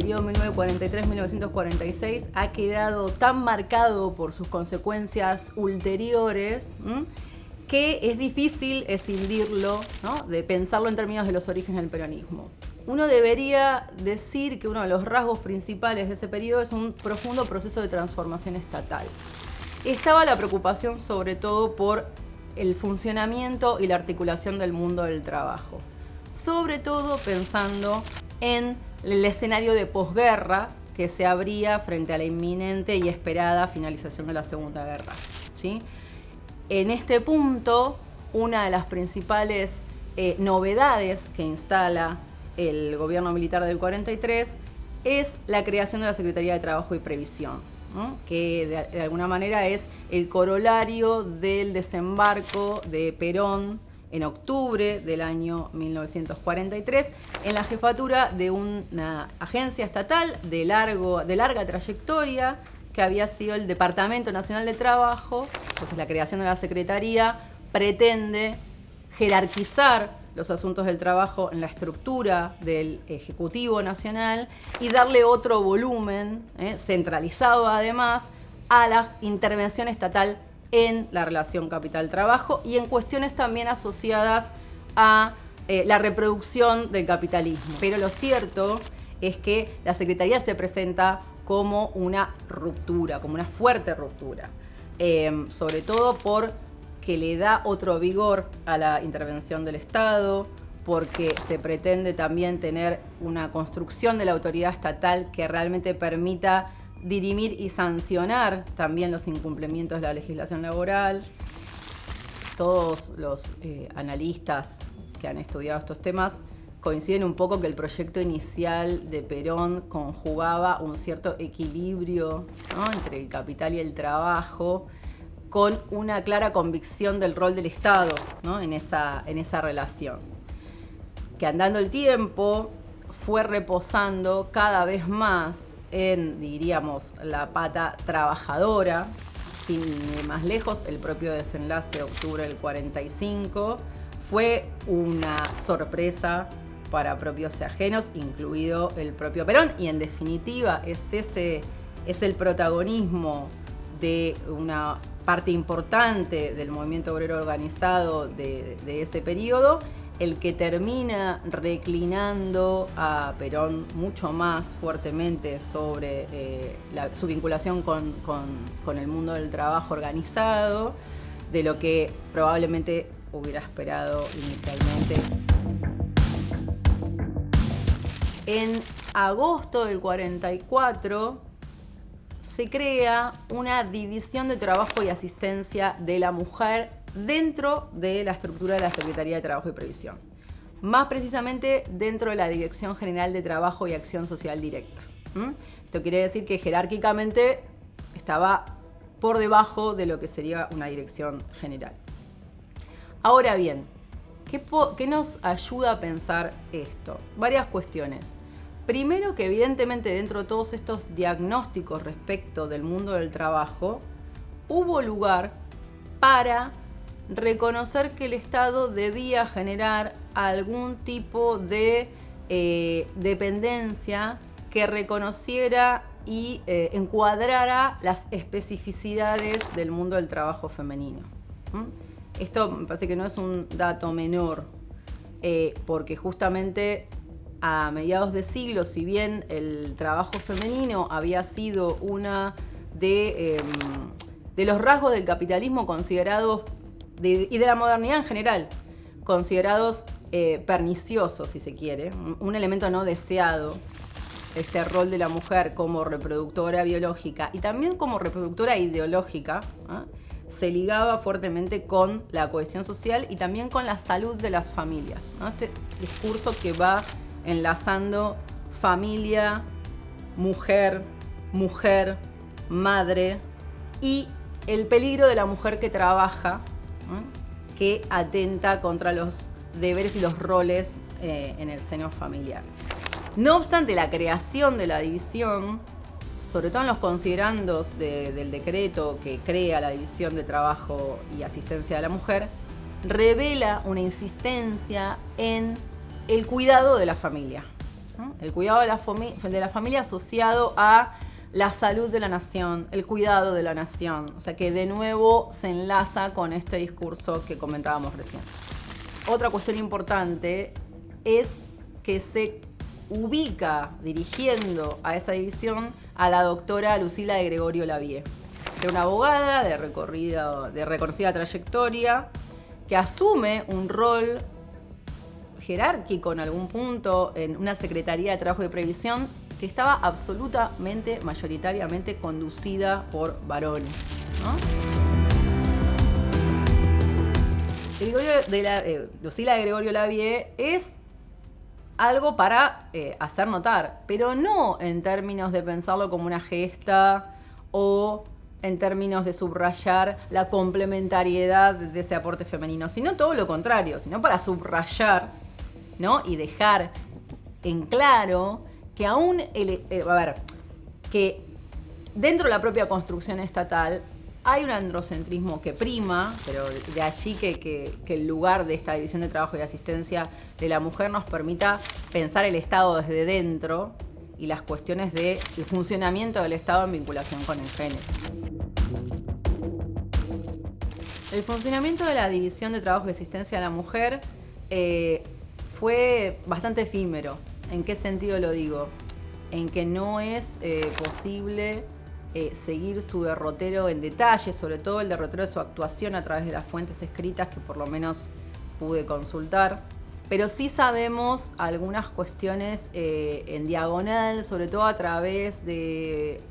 periodo 1943-1946 ha quedado tan marcado por sus consecuencias ulteriores, que es difícil escindirlo, ¿no?, de pensarlo en términos de los orígenes del peronismo. Uno debería decir que uno de los rasgos principales de ese periodo es un profundo proceso de transformación estatal. Estaba la preocupación sobre todo por el funcionamiento y la articulación del mundo del trabajo, sobre todo pensando en el escenario de posguerra que se abría frente a la inminente y esperada finalización de la Segunda Guerra, ¿sí? En este punto, una de las principales novedades que instala el gobierno militar del 43 es la creación de la Secretaría de Trabajo y Previsión, ¿no?, que de alguna manera es el corolario del desembarco de Perón en octubre del año 1943 en la jefatura de una agencia estatal de larga trayectoria que había sido el Departamento Nacional de Trabajo. Entonces la creación de la Secretaría pretende jerarquizar los asuntos del trabajo en la estructura del Ejecutivo Nacional y darle otro volumen, centralizado además, a la intervención estatal en la relación capital-trabajo y en cuestiones también asociadas a la reproducción del capitalismo. Pero lo cierto es que la Secretaría se presenta como una ruptura, como una fuerte ruptura, sobre todo porque le da otro vigor a la intervención del Estado, porque se pretende también tener una construcción de la autoridad estatal que realmente permita dirimir y sancionar también los incumplimientos de la legislación laboral. Todos los analistas que han estudiado estos temas coinciden un poco que el proyecto inicial de Perón conjugaba un cierto equilibrio, ¿no?, entre el capital y el trabajo, con una clara convicción del rol del Estado, ¿no?, en esa relación, que andando el tiempo fue reposando cada vez más en, diríamos, la pata trabajadora. Sin ir más lejos, el propio desenlace de octubre del 45 fue una sorpresa para propios y ajenos, incluido el propio Perón, y en definitiva es el protagonismo de una parte importante del movimiento obrero organizado de ese periodo el que termina reclinando a Perón mucho más fuertemente sobre su vinculación con el mundo del trabajo organizado de lo que probablemente hubiera esperado inicialmente. En agosto del 44 se crea una división de trabajo y asistencia de la mujer dentro de la estructura de la Secretaría de Trabajo y Previsión. Más precisamente dentro de la Dirección General de Trabajo y Acción Social Directa. Esto quiere decir que jerárquicamente estaba por debajo de lo que sería una dirección general. Ahora bien, ¿qué nos ayuda a pensar esto? Varias cuestiones. Primero, que evidentemente dentro de todos estos diagnósticos respecto del mundo del trabajo, hubo lugar para reconocer que el Estado debía generar algún tipo de dependencia que reconociera y encuadrara las especificidades del mundo del trabajo femenino. Esto me parece que no es un dato menor, porque justamente a mediados de siglo, si bien el trabajo femenino había sido una de los rasgos del capitalismo considerados, y de la modernidad en general, considerados perniciosos, si se quiere, un elemento no deseado, este rol de la mujer como reproductora biológica y también como reproductora ideológica, se ligaba fuertemente con la cohesión social y también con la salud de las familias, ¿no? Este discurso que va enlazando familia, mujer, madre y el peligro de la mujer que trabaja, que atenta contra los deberes y los roles en el seno familiar. No obstante, la creación de la división, sobre todo en los considerandos del decreto que crea la División de Trabajo y Asistencia a la Mujer, revela una insistencia en el cuidado de la familia, ¿no? El cuidado de la familia asociado a la salud de la nación, el cuidado de la nación. O sea que de nuevo se enlaza con este discurso que comentábamos recién. Otra cuestión importante es que se ubica dirigiendo a esa división a la doctora Lucila de Gregorio Lavie. Era una abogada de reconocida trayectoria que asume un rol jerárquico en algún punto en una Secretaría de Trabajo y Previsión que estaba absolutamente, mayoritariamente conducida por varones, ¿no? Lucila de Gregorio Lavie es algo para hacer notar, pero no en términos de pensarlo como una gesta o en términos de subrayar la complementariedad de ese aporte femenino, sino todo lo contrario, sino para subrayar, ¿no? Y dejar en claro que aún que dentro de la propia construcción estatal hay un androcentrismo que prima, pero de allí que el lugar de esta división de trabajo y asistencia de la mujer nos permita pensar el Estado desde dentro y las cuestiones del funcionamiento del Estado en vinculación con el género. El funcionamiento de la división de trabajo y asistencia a la mujer fue bastante efímero. ¿En qué sentido lo digo? En que no es posible seguir su derrotero en detalle, sobre todo el derrotero de su actuación a través de las fuentes escritas que por lo menos pude consultar. Pero sí sabemos algunas cuestiones en diagonal, sobre todo a través de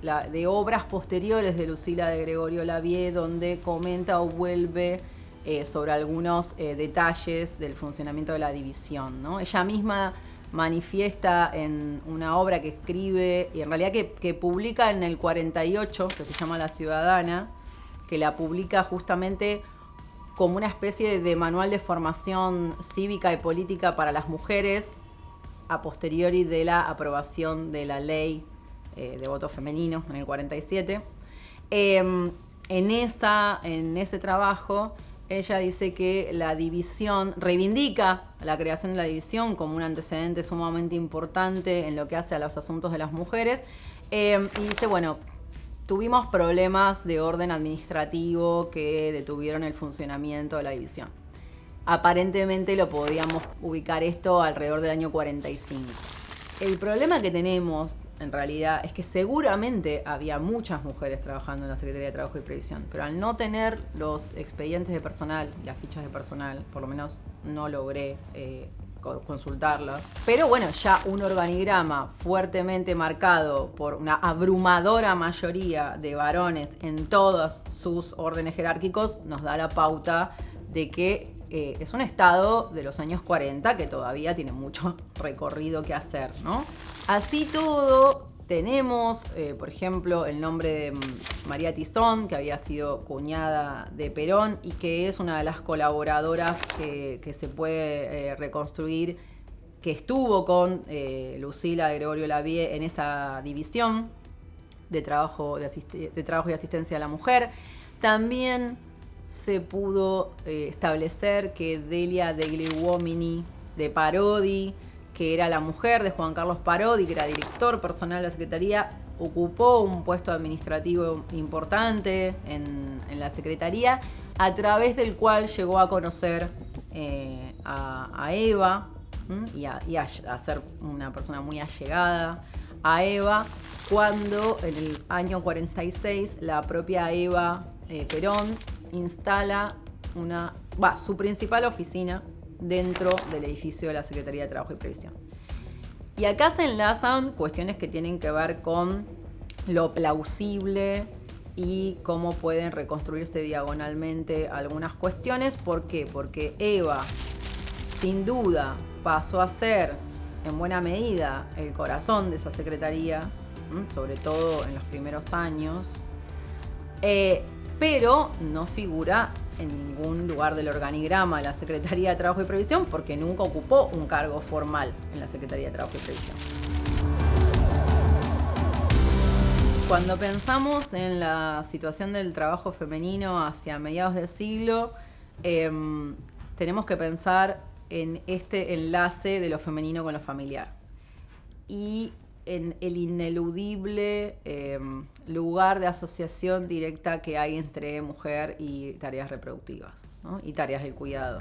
obras posteriores de Lucila de Gregorio Lavie, donde comenta o vuelve sobre algunos detalles del funcionamiento de la división, ¿no? Ella misma manifiesta en una obra que escribe, y en realidad que publica en el 48, que se llama La Ciudadana, que la publica justamente como una especie de manual de formación cívica y política para las mujeres a posteriori de la aprobación de la ley de voto femenino en el 47. En ese trabajo ella dice que la división reivindica la creación de la división como un antecedente sumamente importante en lo que hace a los asuntos de las mujeres. Y dice, bueno, tuvimos problemas de orden administrativo que detuvieron el funcionamiento de la división. Aparentemente lo podíamos ubicar esto alrededor del año 45. El problema que tenemos, en realidad, es que seguramente había muchas mujeres trabajando en la Secretaría de Trabajo y Previsión, pero al no tener los expedientes de personal, las fichas de personal, por lo menos no logré consultarlas. Pero bueno, ya un organigrama fuertemente marcado por una abrumadora mayoría de varones en todos sus órdenes jerárquicos nos da la pauta de que es un Estado de los años 40 que todavía tiene mucho recorrido que hacer, ¿no? Así todo, tenemos, por ejemplo, el nombre de María Tizón, que había sido cuñada de Perón y que es una de las colaboradoras que se puede reconstruir, que estuvo con Lucila de Gregorio Lavie en esa división de trabajo y asistencia a la mujer. También se pudo establecer que Delia degli Uomini de Parodi, que era la mujer de Juan Carlos Parodi, que era director personal de la Secretaría, ocupó un puesto administrativo importante en la Secretaría, a través del cual llegó a conocer a Eva y a ser una persona muy allegada a Eva, cuando en el año 46 la propia Eva Perón instala su principal oficina dentro del edificio de la Secretaría de Trabajo y Previsión. Y acá se enlazan cuestiones que tienen que ver con lo plausible y cómo pueden reconstruirse diagonalmente algunas cuestiones. ¿Por qué? Porque Eva, sin duda, pasó a ser en buena medida el corazón de esa secretaría, sobre todo en los primeros años, pero no figura en ningún lugar del organigrama de la Secretaría de Trabajo y Previsión porque nunca ocupó un cargo formal en la Secretaría de Trabajo y Previsión. Cuando pensamos en la situación del trabajo femenino hacia mediados del siglo, tenemos que pensar en este enlace de lo femenino con lo familiar. y en el ineludible lugar de asociación directa que hay entre mujer y tareas reproductivas, ¿no? Y tareas del cuidado.